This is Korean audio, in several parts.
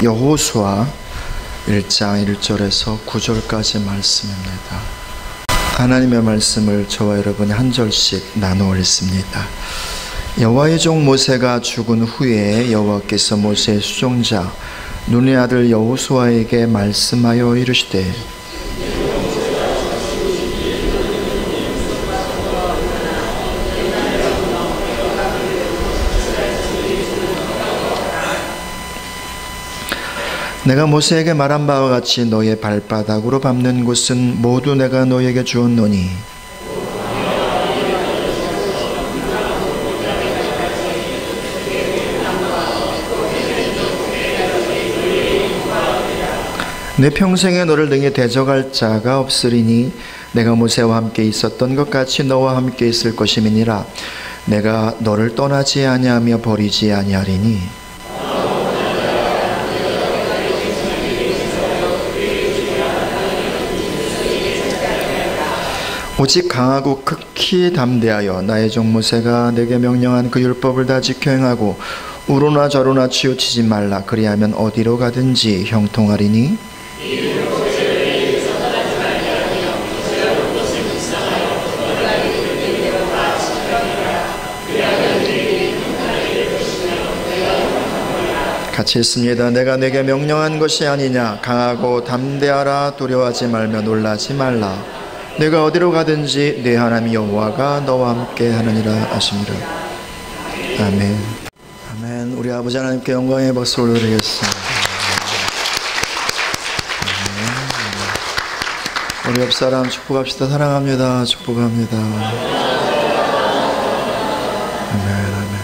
여호수아 1장 1절에서 9절까지 말씀입니다. 하나님의 말씀을 저와 여러분이 한 절씩 나누어 읽습니다. 여호와의 종 모세가 죽은 후에 여호와께서 모세의 수종자 눈의 아들 여호수아에게 말씀하여 이르시되 내가 모세에게 말한 바와 같이 너의 발바닥으로 밟는 곳은 모두 내가 너에게 주었노니 내 평생에 너를 등에 대적할 자가 없으리니 내가 모세와 함께 있었던 것 같이 너와 함께 있을 것임이니라. 내가 너를 떠나지 아니하며 버리지 아니하리니 오직 강하고 극히 담대하여 나의 종 모세가 내게 명령한 그 율법을 다 지켜 행하고 우로나 저로나 치우치지 말라. 그리하면 어디로 가든지 형통하리니 같이 읽습니다. 내가 내게 명령한 것이 아니냐. 강하고 담대하라. 두려워하지 말며 놀라지 말라. 내가 어디로 가든지 네 하나님 여호와가 너와 함께 하느니라 하시니라. 아멘. 아멘. 우리 아버지 하나님께 영광의 박수를 드리겠습니다. 우리 옆 사람 축복합시다. 사랑합니다. 축복합니다. 아멘. 아멘.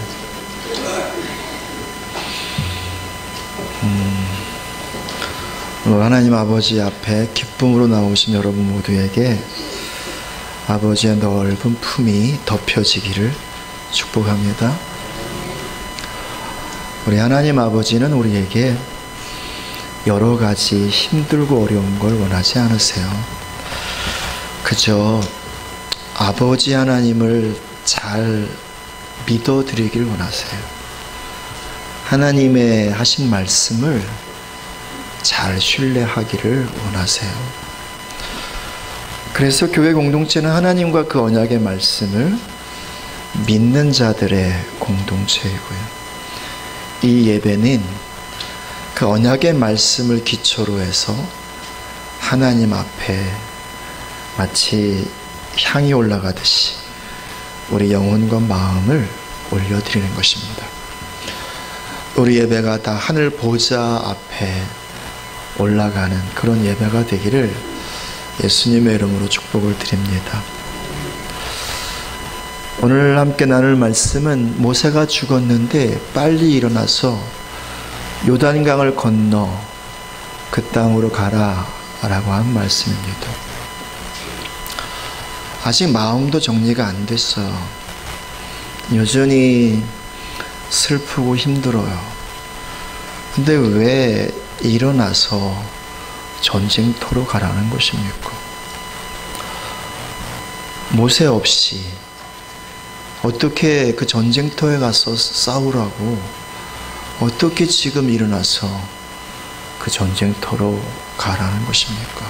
하나님 아버지 앞에 기쁨으로 나오신 여러분 모두에게 아버지의 넓은 품이 덮여지기를 축복합니다. 우리 하나님 아버지는 우리에게 여러 가지 힘들고 어려운 걸 원하지 않으세요. 그저 아버지 하나님을 잘 믿어드리길 원하세요. 하나님의 하신 말씀을 잘 신뢰하기를 원하세요. 그래서 교회 공동체는 하나님과 그 언약의 말씀을 믿는 자들의 공동체이고요. 이 예배는 그 언약의 말씀을 기초로 해서 하나님 앞에 마치 향이 올라가듯이 우리 영혼과 마음을 올려드리는 것입니다. 우리 예배가 다 하늘 보좌 앞에 올라가는 그런 예배가 되기를 예수님의 이름으로 축복을 드립니다. 오늘 함께 나눌 말씀은 모세가 죽었는데 빨리 일어나서 요단강을 건너 그 땅으로 가라 라고 한 말씀입니다. 아직 마음도 정리가 안 됐어요. 여전히 슬프고 힘들어요. 근데 왜 일어나서 전쟁터로 가라는 것입니까? 모세 없이 어떻게 그 전쟁터에 가서 싸우라고, 어떻게 지금 일어나서 그 전쟁터로 가라는 것입니까?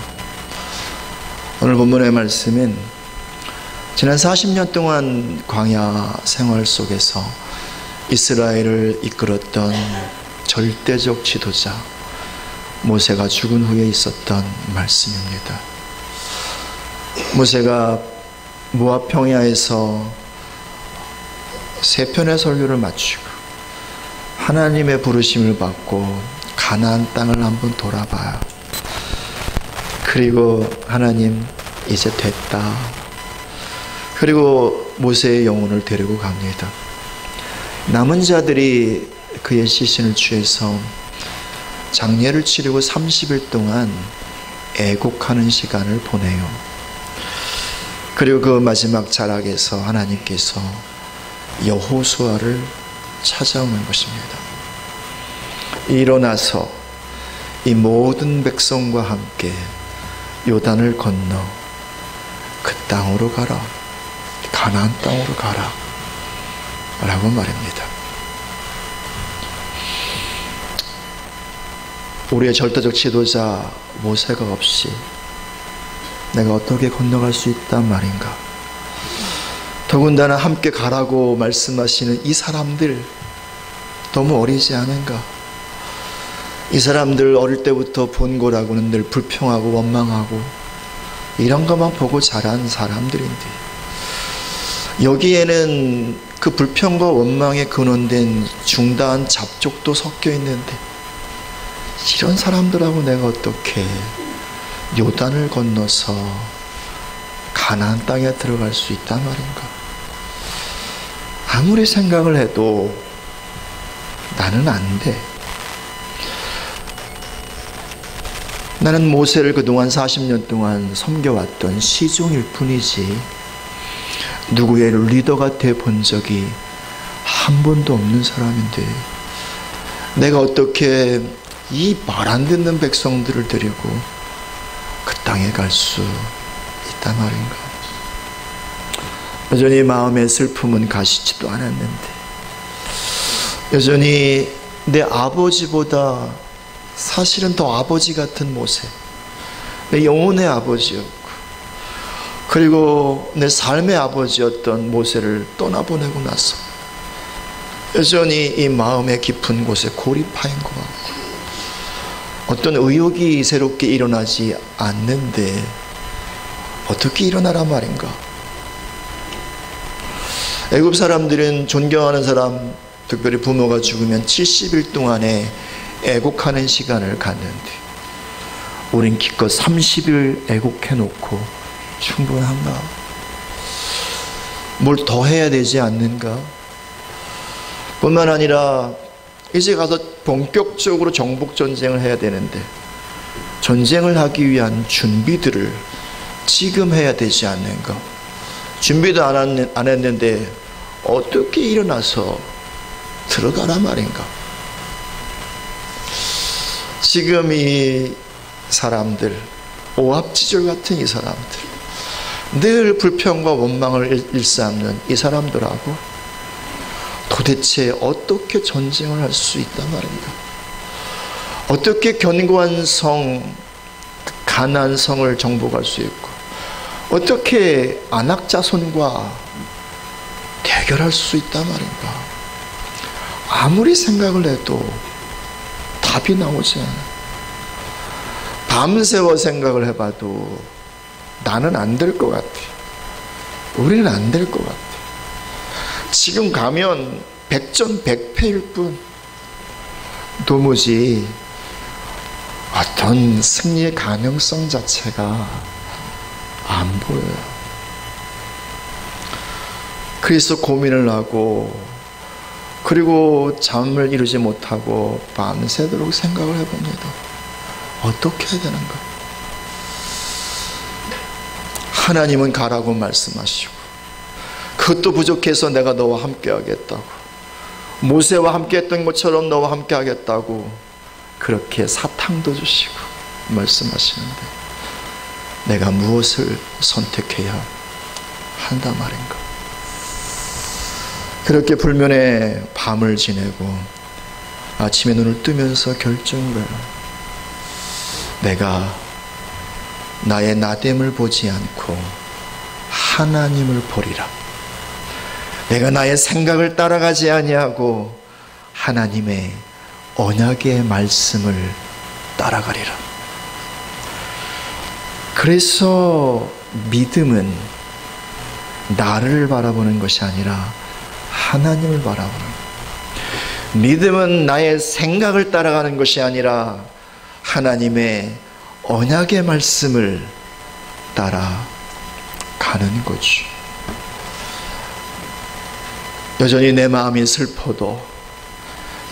오늘 본문의 말씀은 지난 40년 동안 광야 생활 속에서 이스라엘을 이끌었던 절대적 지도자 모세가 죽은 후에 있었던 말씀입니다. 모세가 모압 평야에서 세 편의 설교를 마치고 하나님의 부르심을 받고 가나안 땅을 한번 돌아봐요. 그리고 하나님 이제 됐다. 그리고 모세의 영혼을 데리고 갑니다. 남은 자들이 그의 시신을 취해서 장례를 치르고 30일 동안 애곡하는 시간을 보내요. 그리고 그 마지막 자락에서 하나님께서 여호수아를 찾아오는 것입니다. 일어나서 이 모든 백성과 함께 요단을 건너 그 땅으로 가라, 가나안 땅으로 가라 라고 말합니다. 우리의 절대적 지도자 모세가 없이 내가 어떻게 건너갈 수 있단 말인가? 더군다나 함께 가라고 말씀하시는 이 사람들 너무 어리지 않은가? 이 사람들 어릴 때부터 본 거라고는 늘 불평하고 원망하고 이런 것만 보고 자란 사람들인데, 여기에는 그 불평과 원망에 근원된 중다한 잡족도 섞여 있는데, 이런 사람들하고 내가 어떻게 요단을 건너서 가나안 땅에 들어갈 수 있단 말인가? 아무리 생각을 해도 나는 안 돼. 나는 모세를 그동안 40년 동안 섬겨왔던 시종일 뿐이지 누구의 리더가 돼 본 적이 한 번도 없는 사람인데, 내가 어떻게 이 말 안 듣는 백성들을 데리고 그 땅에 갈 수 있단 말인가? 여전히 마음의 슬픔은 가시지도 않았는데, 여전히 내 아버지보다 사실은 더 아버지 같은 모세, 내 영혼의 아버지였고, 그리고 내 삶의 아버지였던 모세를 떠나보내고 나서 여전히 이 마음의 깊은 곳에 고립하인 것 같고, 어떤 의욕이 새롭게 일어나지 않는데 어떻게 일어나란 말인가? 애굽 사람들은 존경하는 사람, 특별히 부모가 죽으면 70일 동안에 애곡하는 시간을 갖는데, 우린 기껏 30일 애곡해놓고 충분한가? 뭘 더 해야 되지 않는가? 뿐만 아니라 이제 가서 본격적으로 정복전쟁을 해야 되는데, 전쟁을 하기 위한 준비들을 지금 해야 되지 않는가? 준비도 안 했는데 어떻게 일어나서 들어가란 말인가? 지금 이 사람들, 오합지졸 같은 이 사람들, 늘 불평과 원망을 일삼는 이 사람들하고 도대체 어떻게 전쟁을 할 수 있단 말인가? 어떻게 견고한 성, 가나안 성을 정복할 수 있고, 어떻게 아낙 자손과 대결할 수 있단 말인가? 아무리 생각을 해도 답이 나오지 않아. 밤새워 생각을 해봐도 나는 안 될 것 같아. 우리는 안 될 것 같아. 지금 가면 백전백패일 뿐, 도무지 어떤 승리의 가능성 자체가 안 보여요. 그래서 고민을 하고, 그리고 잠을 이루지 못하고 밤새도록 생각을 해봅니다. 어떻게 해야 되는가? 하나님은 가라고 말씀하시고, 그것도 부족해서 내가 너와 함께 하겠다고, 모세와 함께 했던 것처럼 너와 함께 하겠다고 그렇게 사탕도 주시고 말씀하시는데, 내가 무엇을 선택해야 한단 말인가? 그렇게 불면의 밤을 지내고 아침에 눈을 뜨면서 결정을 해요. 내가 나의 나됨을 보지 않고 하나님을 보리라. 내가 나의 생각을 따라가지 아니하고 하나님의 언약의 말씀을 따라가리라. 그래서 믿음은 나를 바라보는 것이 아니라 하나님을 바라보는 거예요. 믿음은 나의 생각을 따라가는 것이 아니라 하나님의 언약의 말씀을 따라가는 거죠. 여전히 내 마음이 슬퍼도,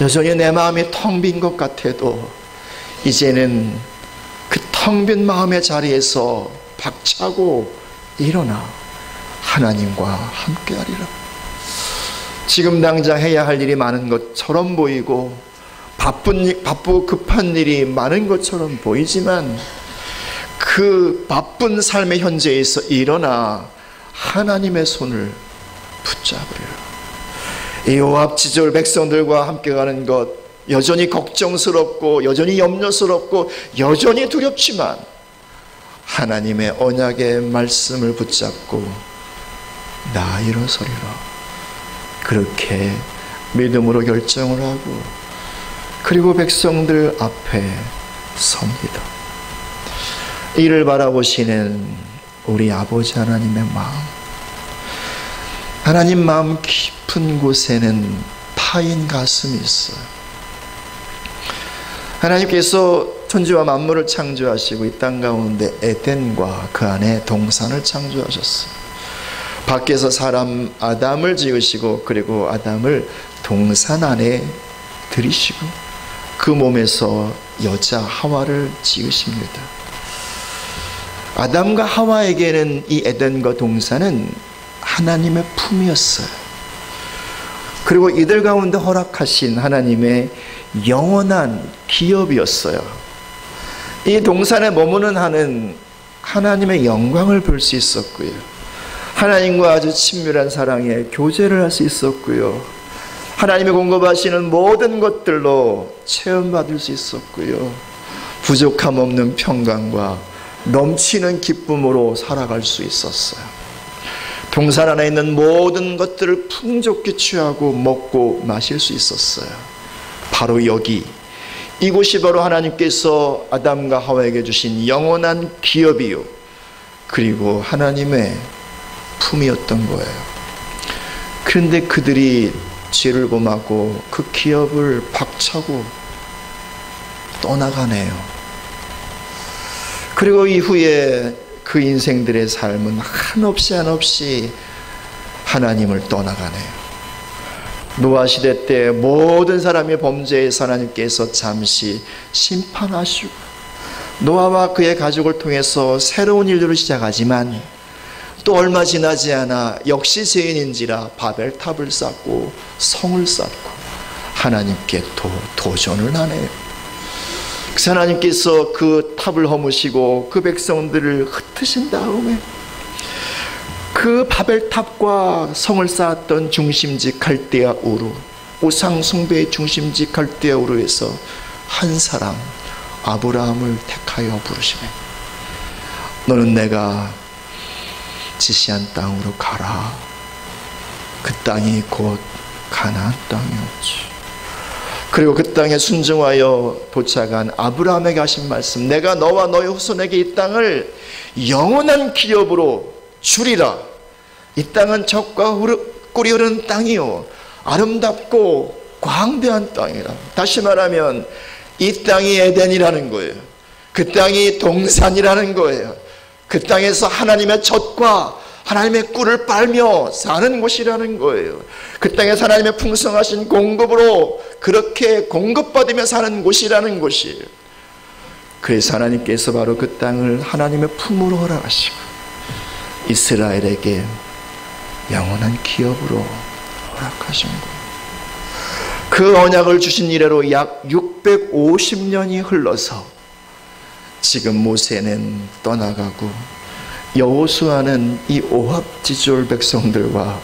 여전히 내 마음이 텅 빈 것 같아도, 이제는 그 텅 빈 마음의 자리에서 박차고 일어나 하나님과 함께하리라. 지금 당장 해야 할 일이 많은 것처럼 보이고, 바쁘고 급한 일이 많은 것처럼 보이지만, 그 바쁜 삶의 현재에서 일어나 하나님의 손을 붙잡으리라. 이 오합지졸 백성들과 함께 가는 것, 여전히 걱정스럽고 여전히 염려스럽고 여전히 두렵지만 하나님의 언약의 말씀을 붙잡고 나 일어서리라, 그렇게 믿음으로 결정을 하고 그리고 백성들 앞에 섭니다. 이를 바라보시는 우리 아버지 하나님의 마음, 하나님 마음 깊은 곳에는 파인 가슴이 있어요. 하나님께서 천지와 만물을 창조하시고 이 땅 가운데 에덴과 그 안에 동산을 창조하셨어요. 밖에서 사람 아담을 지으시고 그리고 아담을 동산 안에 들이시고 그 몸에서 여자 하와를 지으십니다. 아담과 하와에게는 이 에덴과 동산은 하나님의 품이었어요. 그리고 이들 가운데 허락하신 하나님의 영원한 기업이었어요. 이 동산에 머무는 한은 하나님의 영광을 볼 수 있었고요, 하나님과 아주 친밀한 사랑에 교제를 할 수 있었고요, 하나님이 공급하시는 모든 것들로 체험받을 수 있었고요, 부족함 없는 평강과 넘치는 기쁨으로 살아갈 수 있었어요. 동산 안에 있는 모든 것들을 풍족히 취하고 먹고 마실 수 있었어요. 바로 여기, 이곳이 바로 하나님께서 아담과 하와에게 주신 영원한 기업이요, 그리고 하나님의 품이었던 거예요. 그런데 그들이 죄를 범하고 그 기업을 박차고 떠나가네요. 그리고 이후에 그 인생들의 삶은 한없이 하나님을 떠나가네요. 노아 시대 때 모든 사람의 범죄에서 하나님께서 잠시 심판하시고 노아와 그의 가족을 통해서 새로운 인류를 시작하지만 또 얼마 지나지 않아 역시 죄인인지라 바벨탑을 쌓고 성을 쌓고 하나님께 도전을 하네요. 그래서 하나님께서 그 탑을 허무시고 그 백성들을 흩으신 다음에 그 바벨탑과 성을 쌓았던 중심지 갈대아 우르, 우상 숭배의 중심지 갈대아 우르에서 한 사람 아브라함을 택하여 부르시네. 너는 내가 지시한 땅으로 가라. 그 땅이 곧 가나안 땅이었지. 그리고 그 땅에 순종하여 도착한 아브라함에게 하신 말씀, 내가 너와 너의 후손에게 이 땅을 영원한 기업으로 주리라. 이 땅은 젖과 꿀이 흐르는 땅이요, 아름답고 광대한 땅이라. 다시 말하면 이 땅이 에덴이라는 거예요. 그 땅이 동산이라는 거예요. 그 땅에서 하나님의 젖과 하나님의 꿀을 빨며 사는 곳이라는 거예요. 그 땅에서 하나님의 풍성하신 공급으로 그렇게 공급받으며 사는 곳이라는 곳이에요. 그래서 하나님께서 바로 그 땅을 하나님의 품으로 허락하시고 이스라엘에게 영원한 기업으로 허락하신 거예요. 그 언약을 주신 이래로 약 650년이 흘러서 지금 모세는 떠나가고 여호수아는 이 오합지졸 백성들과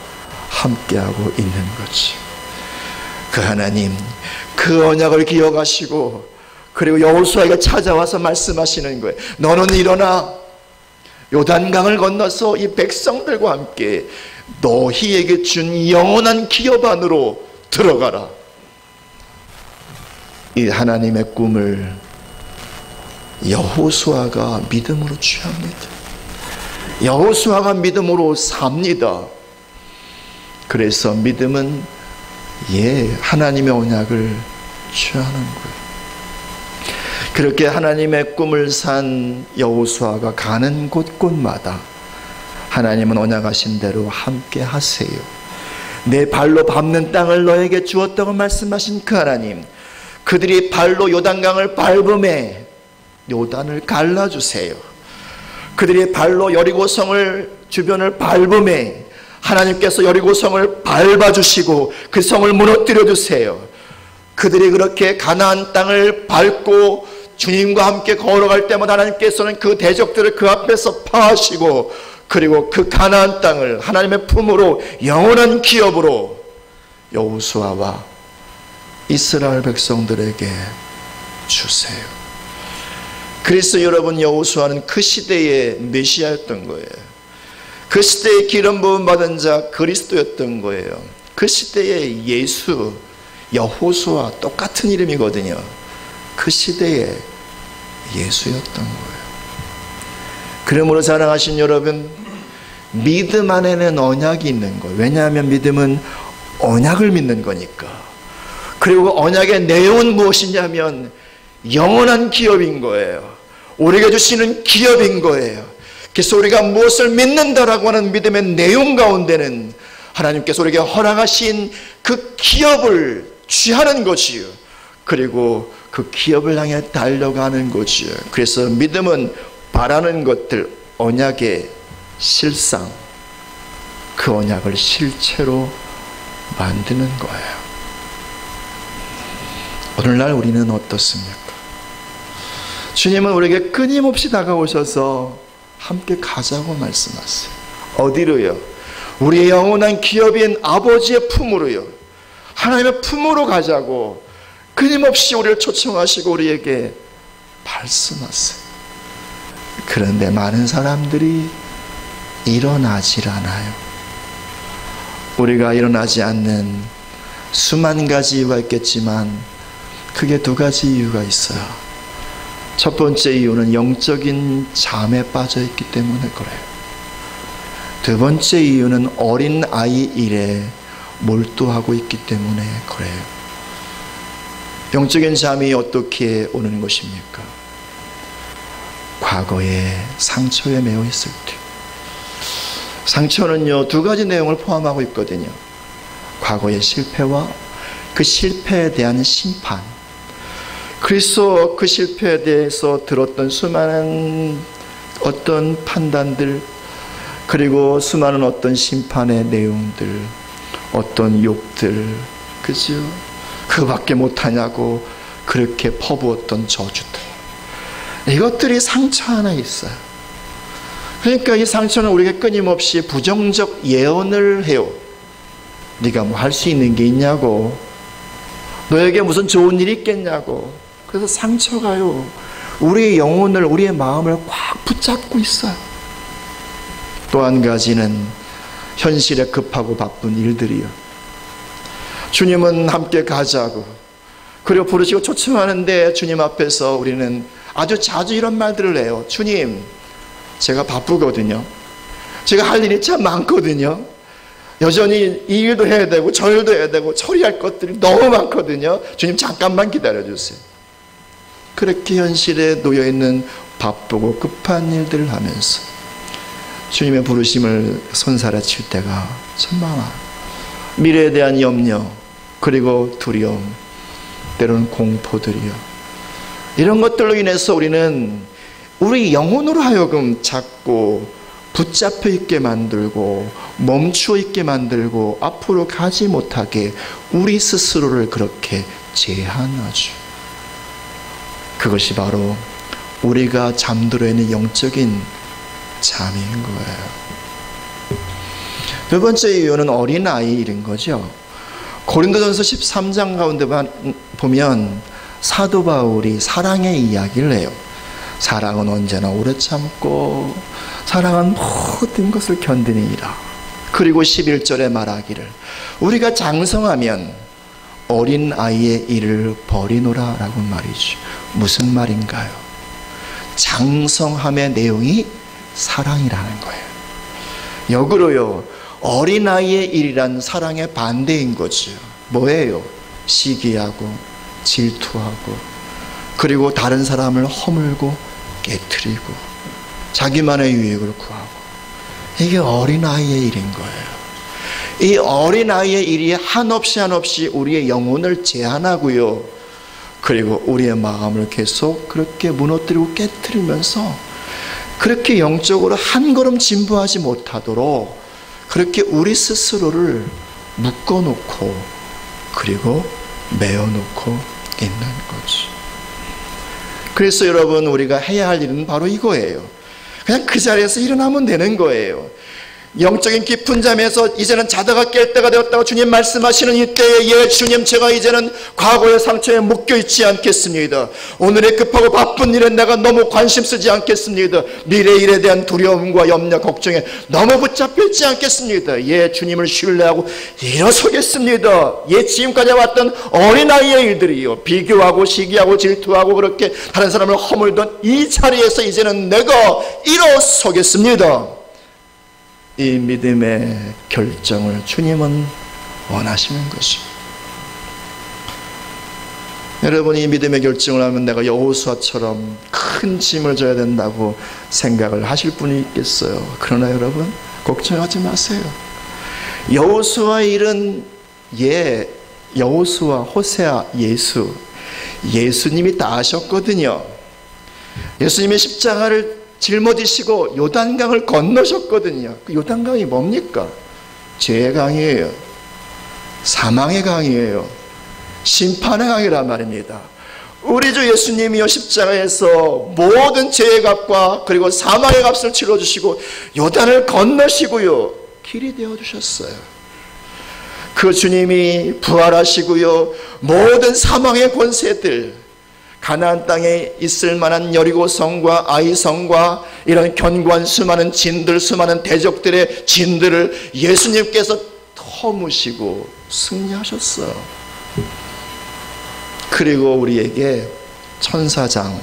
함께하고 있는 거지. 그 하나님, 그 언약을 기억하시고 그리고 여호수아에게 찾아와서 말씀하시는 거예요. 너는 일어나 요단강을 건너서 이 백성들과 함께 너희에게 준 영원한 기업 안으로 들어가라. 이 하나님의 꿈을 여호수아가 믿음으로 취합니다. 여호수아가 믿음으로 삽니다. 그래서 믿음은 하나님의 언약을 취하는 거예요. 그렇게 하나님의 꿈을 산 여호수아가 가는 곳곳마다 하나님은 언약하신 대로 함께 하세요. 내 발로 밟는 땅을 너에게 주었다고 말씀하신 그 하나님, 그들이 발로 요단강을 밟음에 요단을 갈라주세요. 그들이 발로 여리고성을 주변을 밟음에 하나님께서 여리고성을 밟아주시고 그 성을 무너뜨려 주세요. 그들이 그렇게 가나안 땅을 밟고 주님과 함께 걸어갈 때마다 하나님께서는 그 대적들을 그 앞에서 파하시고 그리고 그 가나안 땅을 하나님의 품으로 영원한 기업으로 여호수아와 이스라엘 백성들에게 주세요. 그래서 여러분, 여호수아는 그 시대의 메시아였던 거예요. 그 시대에 기름 부음 받은 자 그리스도였던 거예요. 그 시대의 예수, 여호수아 똑같은 이름이거든요. 그 시대의 예수였던 거예요. 그러므로 사랑하신 여러분, 믿음 안에는 언약이 있는 거예요. 왜냐하면 믿음은 언약을 믿는 거니까. 그리고 언약의 내용은 무엇이냐면 영원한 기업인 거예요. 우리에게 주시는 기업인 거예요. 그래서 우리가 무엇을 믿는다라고 하는 믿음의 내용 가운데는 하나님께서 우리에게 허락하신 그 기업을 취하는 것이요, 그리고 그 기업을 향해 달려가는 것이요. 그래서 믿음은 바라는 것들, 언약의 실상, 그 언약을 실체로 만드는 거예요. 오늘날 우리는 어떻습니까? 주님은 우리에게 끊임없이 다가오셔서 함께 가자고 말씀하세요. 어디로요? 우리의 영원한 기업인 아버지의 품으로요. 하나님의 품으로 가자고 끊임없이 우리를 초청하시고 우리에게 말씀하세요. 그런데 많은 사람들이 일어나질 않아요. 우리가 일어나지 않는 수만 가지 이유가 있겠지만 크게 두 가지 이유가 있어요. 첫 번째 이유는 영적인 잠에 빠져 있기 때문에 그래요. 두 번째 이유는 어린 아이 일에 몰두하고 있기 때문에 그래요. 영적인 잠이 어떻게 오는 것입니까? 과거의 상처에 매여 있을 때. 상처는요, 두 가지 내용을 포함하고 있거든요. 과거의 실패와 그 실패에 대한 심판. 그래서 그 실패에 대해서 들었던 수많은 어떤 판단들, 그리고 수많은 어떤 심판의 내용들, 어떤 욕들, 그죠? 그밖에 못하냐고 그렇게 퍼부었던 저주들, 이것들이 상처 하나 있어요. 그러니까 이 상처는 우리에게 끊임없이 부정적 예언을 해요. 네가 뭐 할 수 있는 게 있냐고, 너에게 무슨 좋은 일이 있겠냐고. 그래서 상처가요, 우리의 영혼을, 우리의 마음을 꽉 붙잡고 있어요. 또 한 가지는 현실에 급하고 바쁜 일들이요. 주님은 함께 가자고 그리고 부르시고 초청하는데 주님 앞에서 우리는 아주 자주 이런 말들을 해요. 주님, 제가 바쁘거든요. 제가 할 일이 참 많거든요. 여전히 이 일도 해야 되고 저 일도 해야 되고 처리할 것들이 너무 많거든요. 주님, 잠깐만 기다려주세요. 그렇게 현실에 놓여있는 바쁘고 급한 일들을 하면서 주님의 부르심을 손살아칠 때가 참 많아요. 미래에 대한 염려, 그리고 두려움, 때로는 공포들이요. 이런 것들로 인해서 우리는 우리 영혼으로 하여금 자꾸 붙잡혀 있게 만들고 멈추어 있게 만들고 앞으로 가지 못하게 우리 스스로를 그렇게 제한하죠. 그것이 바로 우리가 잠들어 있는 영적인 잠인 거예요. 두 번째 이유는 어린아이 일인 거죠. 고린도전서 13장 가운데 보면 사도 바울이 사랑의 이야기를 해요. 사랑은 언제나 오래 참고 사랑은 모든 것을 견디느니라. 그리고 11절에 말하기를 우리가 장성하면 어린아이의 일을 버리노라 라고 말이죠. 무슨 말인가요? 장성함의 내용이 사랑이라는 거예요. 역으로요, 어린아이의 일이란 사랑의 반대인 거죠. 뭐예요? 시기하고 질투하고 그리고 다른 사람을 허물고 깨트리고 자기만의 유익을 구하고, 이게 어린아이의 일인 거예요. 이 어린아이의 일이 한없이 우리의 영혼을 제한하고요, 그리고 우리의 마음을 계속 그렇게 무너뜨리고 깨트리면서 그렇게 영적으로 한 걸음 진보하지 못하도록 그렇게 우리 스스로를 묶어놓고 그리고 메어놓고 있는 거죠. 그래서 여러분, 우리가 해야 할 일은 바로 이거예요. 그냥 그 자리에서 일어나면 되는 거예요. 영적인 깊은 잠에서 이제는 자다가 깰 때가 되었다고 주님 말씀하시는 이때에 예 주님 제가 이제는 과거의 상처에 묶여있지 않겠습니다. 오늘의 급하고 바쁜 일에 내가 너무 관심 쓰지 않겠습니다. 미래의 일에 대한 두려움과 염려 걱정에 너무 붙잡혀있지 않겠습니다. 예 주님을 신뢰하고 일어서겠습니다. 예 지금까지 왔던 어린아이의 일들이요 비교하고 시기하고 질투하고 그렇게 다른 사람을 허물던 이 자리에서 이제는 내가 일어서겠습니다. 이 믿음의 결정을 주님은 원하시는 것입니다. 여러분이 이 믿음의 결정을 하면 내가 여호수아처럼 큰 짐을 져야 된다고 생각을 하실 분이 있겠어요. 그러나 여러분 걱정하지 마세요. 여호수아의 일은 여호수아, 호세아, 예수님이 다 하셨거든요. 예수님이 십자가를 짊어지시고 요단강을 건너셨거든요. 그 요단강이 뭡니까? 죄의 강이에요. 사망의 강이에요. 심판의 강이란 말입니다. 우리 주 예수님이요 십자가에서 모든 죄의 값과 그리고 사망의 값을 치러주시고 요단을 건너시고요 길이 되어주셨어요. 그 주님이 부활하시고요 모든 사망의 권세들, 가나안 땅에 있을 만한 여리고성과 아이성과 이런 견고한 수많은 진들, 수많은 대적들의 진들을 예수님께서 터무시고 승리하셨어요. 그리고 우리에게 천사장,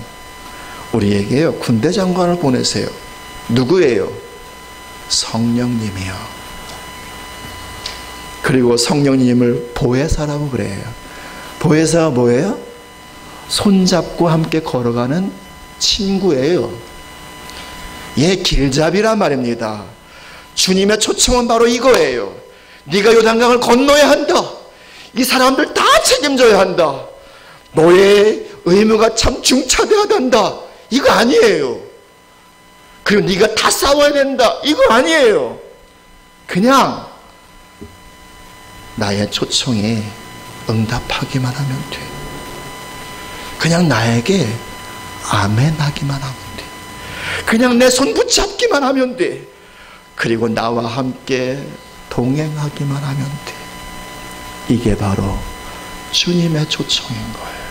우리에게요 군대 장관을 보내세요. 누구예요? 성령님이요. 그리고 성령님을 보혜사라고 그래요. 보혜사가 뭐예요? 손잡고 함께 걸어가는 친구예요. 길잡이란 말입니다. 주님의 초청은 바로 이거예요. 네가 요단강을 건너야 한다. 이 사람들 다 책임져야 한다. 너의 의무가 참 중차대하단다. 이거 아니에요. 그리고 네가 다 싸워야 된다. 이거 아니에요. 그냥 나의 초청에 응답하기만 하면 돼. 그냥 나에게 아멘 하기만 하면 돼. 그냥 내 손 붙잡기만 하면 돼. 그리고 나와 함께 동행하기만 하면 돼. 이게 바로 주님의 초청인 거예요.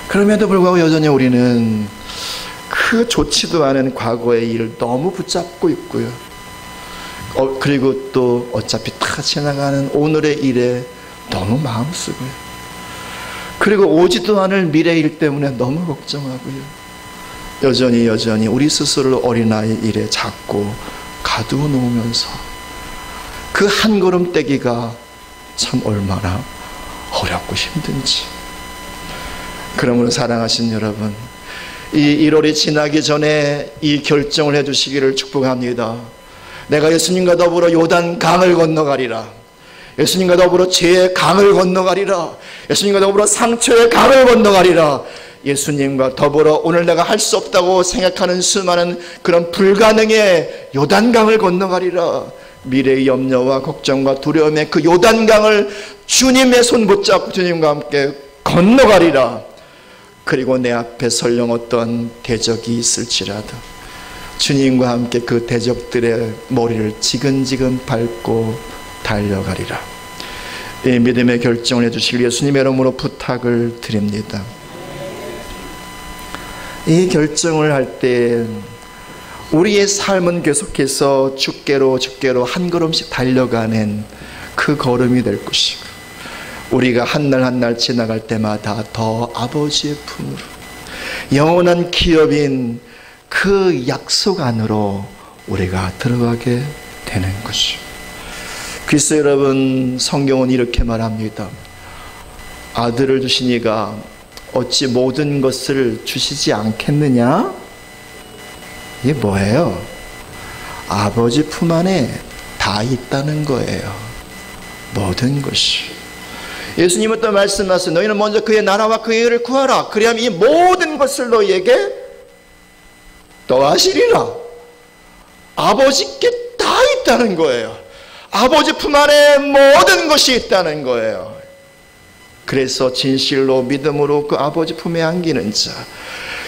그럼에도 불구하고 여전히 우리는 그 좋지도 않은 과거의 일을 너무 붙잡고 있고요. 그리고 또 어차피 다 지나가는 오늘의 일에 너무 마음 쓰고요. 그리고 오지도 않을 미래일 때문에 너무 걱정하고요. 여전히 우리 스스로를 어린아이 일에 자꾸 가두어 놓으면서 그 한 걸음 떼기가 참 얼마나 어렵고 힘든지. 그러므로 사랑하신 여러분, 이 1월이 지나기 전에 이 결정을 해주시기를 축복합니다. 내가 예수님과 더불어 요단강을 건너가리라. 예수님과 더불어 죄의 강을 건너가리라. 예수님과 더불어 상처의 강을 건너가리라. 예수님과 더불어 오늘 내가 할 수 없다고 생각하는 수많은 그런 불가능의 요단강을 건너가리라. 미래의 염려와 걱정과 두려움의 그 요단강을 주님의 손 붙잡고 주님과 함께 건너가리라. 그리고 내 앞에 설령 어떤 대적이 있을지라도 주님과 함께 그 대적들의 머리를 지근지근 밟고 달려가리라. 이 믿음의 결정을 해주실 예수님의 이름으로 부탁을 드립니다. 이 결정을 할 때 우리의 삶은 계속해서 주께로 한 걸음씩 달려가는 그 걸음이 될 것이고, 우리가 한 날 한 날 지나갈 때마다 더 아버지의 품으로 영원한 기업인 그 약속 안으로 우리가 들어가게 되는 것이죠. 그래서 여러분, 성경은 이렇게 말합니다. 아들을 주시니가 어찌 모든 것을 주시지 않겠느냐? 이게 뭐예요? 아버지 품 안에 다 있다는 거예요. 모든 것이. 예수님은 또 말씀하세요. 너희는 먼저 그의 나라와 그의 의를 구하라. 그리하면 이 모든 것을 너희에게 더하시리라. 아버지께 다 있다는 거예요. 아버지 품 안에 모든 것이 있다는 거예요. 그래서 진실로 믿음으로 그 아버지 품에 안기는 자,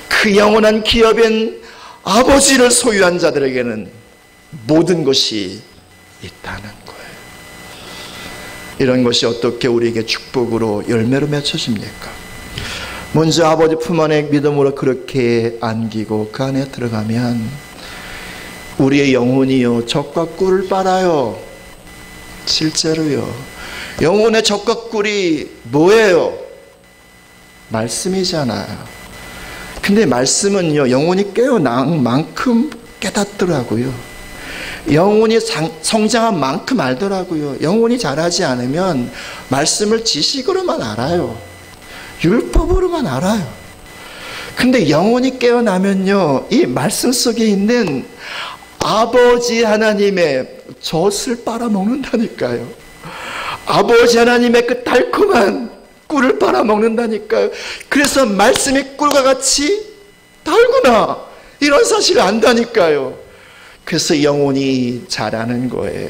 그 영원한 기업인 아버지를 소유한 자들에게는 모든 것이 있다는 거예요. 이런 것이 어떻게 우리에게 축복으로 열매로 맺혀집니까? 먼저 아버지 품 안에 믿음으로 그렇게 안기고 그 안에 들어가면 우리의 영혼이요 젖과 꿀을 빨아요. 실제로요. 영혼의 젖과 꿀이 뭐예요? 말씀이잖아요. 근데 말씀은요 영혼이 깨어난 만큼 깨닫더라고요. 영혼이 성장한 만큼 알더라고요. 영혼이 자라지 않으면 말씀을 지식으로만 알아요. 율법으로만 알아요. 근데 영혼이 깨어나면요 이 말씀 속에 있는 아버지 하나님의 젖을 빨아먹는다니까요. 아버지 하나님의 그 달콤한 꿀을 빨아먹는다니까요. 그래서 말씀이 꿀과 같이 달구나 이런 사실을 안다니까요. 그래서 영혼이 자라는 거예요.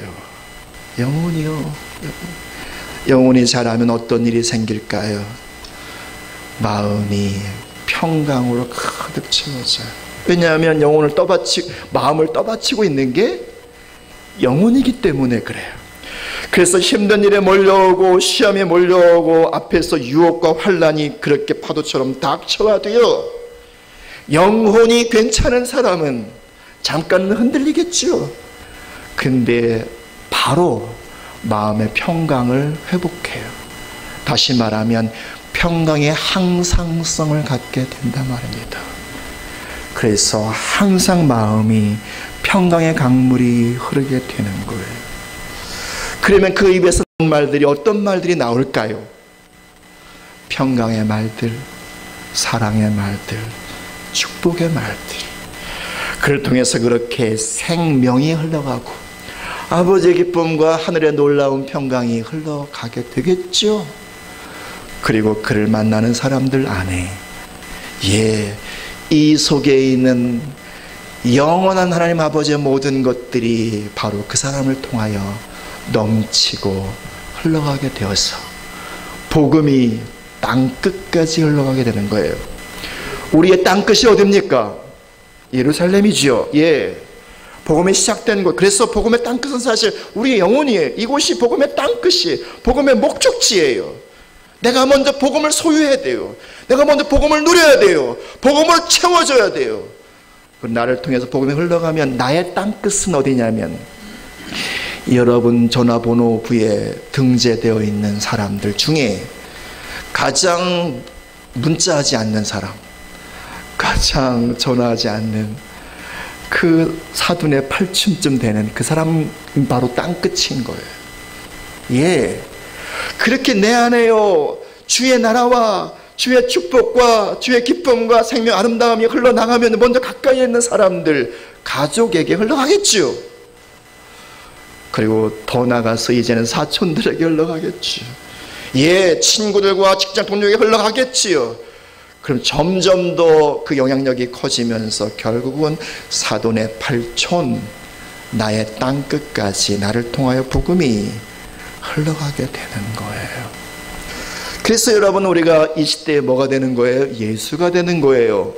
영혼이요. 영혼이 자라면 어떤 일이 생길까요? 마음이 평강으로 가득 채워져요. 왜냐하면 영혼을 마음을 떠받치고 있는 게 영혼이기 때문에 그래요. 그래서 힘든 일에 몰려오고 시험에 몰려오고 앞에서 유혹과 환난이 그렇게 파도처럼 닥쳐와도요 영혼이 괜찮은 사람은 잠깐 흔들리겠죠. 근데 바로 마음의 평강을 회복해요. 다시 말하면 평강의 항상성을 갖게 된단 말입니다. 그래서 항상 마음이 평강의 강물이 흐르게 되는 거예요. 그러면 그 입에서 말들이 어떤 말들이 나올까요? 평강의 말들, 사랑의 말들, 축복의 말들. 그를 통해서 그렇게 생명이 흘러가고 아버지의 기쁨과 하늘의 놀라운 평강이 흘러가게 되겠죠. 그리고 그를 만나는 사람들 안에 이 속에 있는 영원한 하나님 아버지의 모든 것들이 바로 그 사람을 통하여 넘치고 흘러가게 되어서 복음이 땅끝까지 흘러가게 되는 거예요. 우리의 땅끝이 어디입니까? 예루살렘이지요. 복음이 시작된 곳. 그래서 복음의 땅끝은 사실 우리의 영혼이에요. 이곳이 복음의 땅끝이 복음의 목적지예요. 내가 먼저 복음을 소유해야 돼요. 내가 먼저 복음을 누려야 돼요. 복음으로 채워져야 돼요. 나를 통해서 복음이 흘러가면 나의 땅끝은 어디냐면 여러분 전화번호부에 등재되어 있는 사람들 중에 가장 문자하지 않는 사람, 가장 전화하지 않는 그 사돈의 8층쯤 되는 그 사람은 바로 땅끝인 거예요. 그렇게 내 안에요 주의 나라와 주의 축복과 주의 기쁨과 생명 아름다움이 흘러나가면 먼저 가까이에 있는 사람들, 가족에게 흘러가겠죠. 그리고 더 나가서 이제는 사촌들에게 흘러가겠죠. 친구들과 직장 동료에게 흘러가겠지요. 그럼 점점 더 그 영향력이 커지면서 결국은 사돈의 8촌, 나의 땅끝까지 나를 통하여 복음이 흘러가게 되는 거예요. 그래서 여러분 우리가 이 시대에 뭐가 되는 거예요? 예수가 되는 거예요.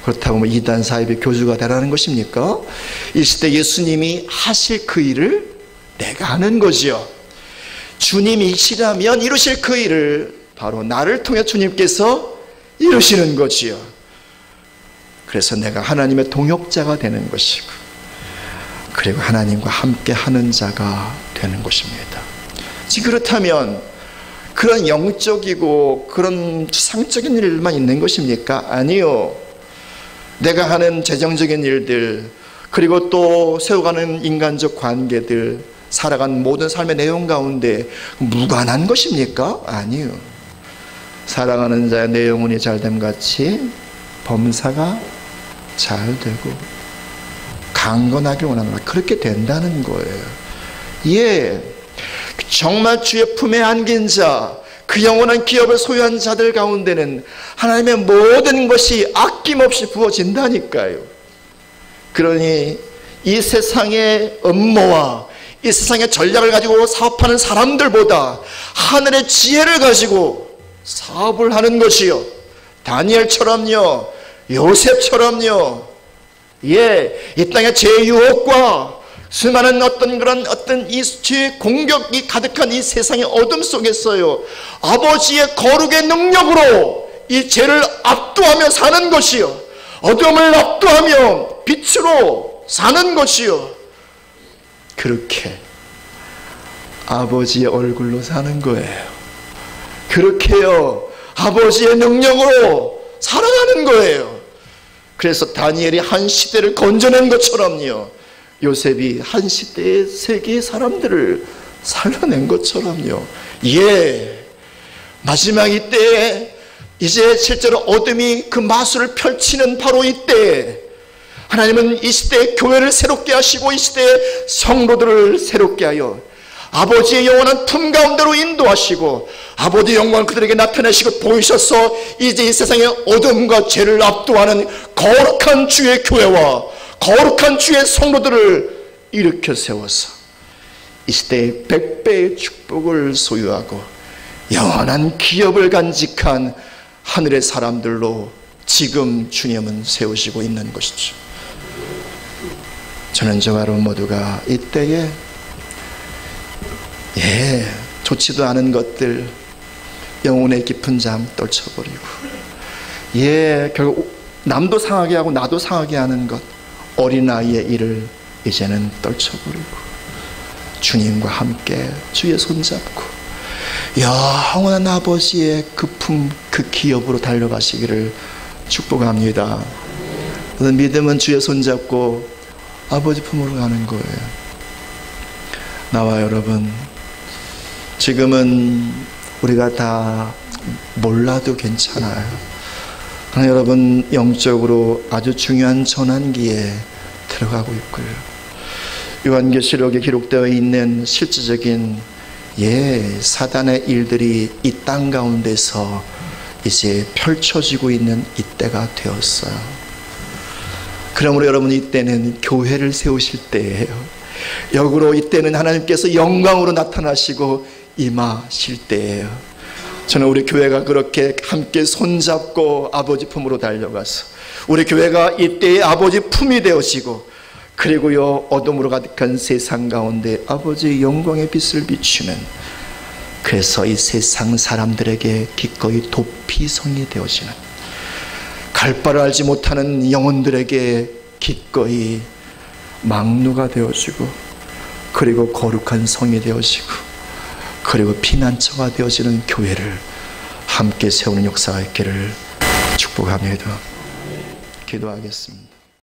그렇다고 이단 사이비 교주가 되라는 것입니까? 이 시대 예수님이 하실 그 일을 내가 하는 거지요. 주님이시라면 이루실 그 일을 바로 나를 통해 주님께서 이루시는 거지요. 그래서 내가 하나님의 동역자가 되는 것이고 그리고 하나님과 함께 하는 자가 되는 것입니다. 지금 그렇다면 그런 영적이고 그런 상적인 일만 있는 것입니까? 아니요. 내가 하는 재정적인 일들, 그리고 또 세워가는 인간적 관계들, 살아가는 모든 삶의 내용 가운데 무관한 것입니까? 아니요. 사랑하는 자의 내 영혼이 잘됨 같이 범사가 잘 되고 강건하게 원합니다. 그렇게 된다는 거예요. 정말 주의 품에 안긴 자, 그 영원한 기업을 소유한 자들 가운데는 하나님의 모든 것이 아낌없이 부어진다니까요. 그러니 이 세상의 음모와 이 세상의 전략을 가지고 사업하는 사람들보다 하늘의 지혜를 가지고 사업을 하는 것이요, 다니엘처럼요, 요셉처럼요, 이 땅의 죄의 유혹과 수많은 어떤 이 죄의 공격이 가득한 이 세상의 어둠 속에서요, 아버지의 거룩의 능력으로 이 죄를 압도하며 사는 것이요, 어둠을 압도하며 빛으로 사는 것이요, 그렇게 아버지의 얼굴로 사는 거예요. 그렇게요, 아버지의 능력으로 살아가는 거예요. 그래서 다니엘이 한 시대를 건져낸 것처럼요, 요셉이 한 시대의 세계의 사람들을 살려낸 것처럼요, 마지막 이때에 이제 실제로 어둠이 그 마술을 펼치는 바로 이때에 하나님은 이 시대의 교회를 새롭게 하시고 이 시대의 성도들을 새롭게 하여 아버지의 영원한 품 가운데로 인도하시고 아버지의 영광을 그들에게 나타내시고 보이셔서 이제 이 세상의 어둠과 죄를 압도하는 거룩한 주의 교회와 거룩한 주의 성도들을 일으켜 세워서 이 시대의 100배의 축복을 소유하고 영원한 기업을 간직한 하늘의 사람들로 지금 주님은 세우시고 있는 것이죠. 저는 저와 여러분 모두가 이때에 좋지도 않은 것들, 영혼의 깊은 잠 떨쳐버리고, 결국 남도 상하게 하고 나도 상하게 하는 것, 어린아이의 일을 이제는 떨쳐버리고 주님과 함께 주의 손잡고 영원한 아버지의 그 품, 그 기업으로 달려가시기를 축복합니다. 믿음은 주의 손잡고 아버지 품으로 가는 거예요. 나와 여러분, 지금은 우리가 다 몰라도 괜찮아요. 그러나 여러분, 영적으로 아주 중요한 전환기에 들어가고 있고요. 요한계시록에 기록되어 있는 실질적인 사단의 일들이 이 땅 가운데서 이제 펼쳐지고 있는 이때가 되었어요. 그러므로 여러분, 이때는 교회를 세우실 때예요. 역으로 이때는 하나님께서 영광으로 나타나시고 임하실 때예요. 저는 우리 교회가 그렇게 함께 손잡고 아버지 품으로 달려가서 우리 교회가 이때의 아버지 품이 되어지고, 그리고요, 어둠으로 가득한 세상 가운데 아버지의 영광의 빛을 비추는, 그래서 이 세상 사람들에게 기꺼이 도피성이 되어지는, 갈 바를 알지 못하는 영혼들에게 기꺼이 망루가 되어지고, 그리고 거룩한 성이 되어지고, 그리고 피난처가 되어지는 교회를 함께 세우는 역사가 있기를 축복합니다. 기도하겠습니다.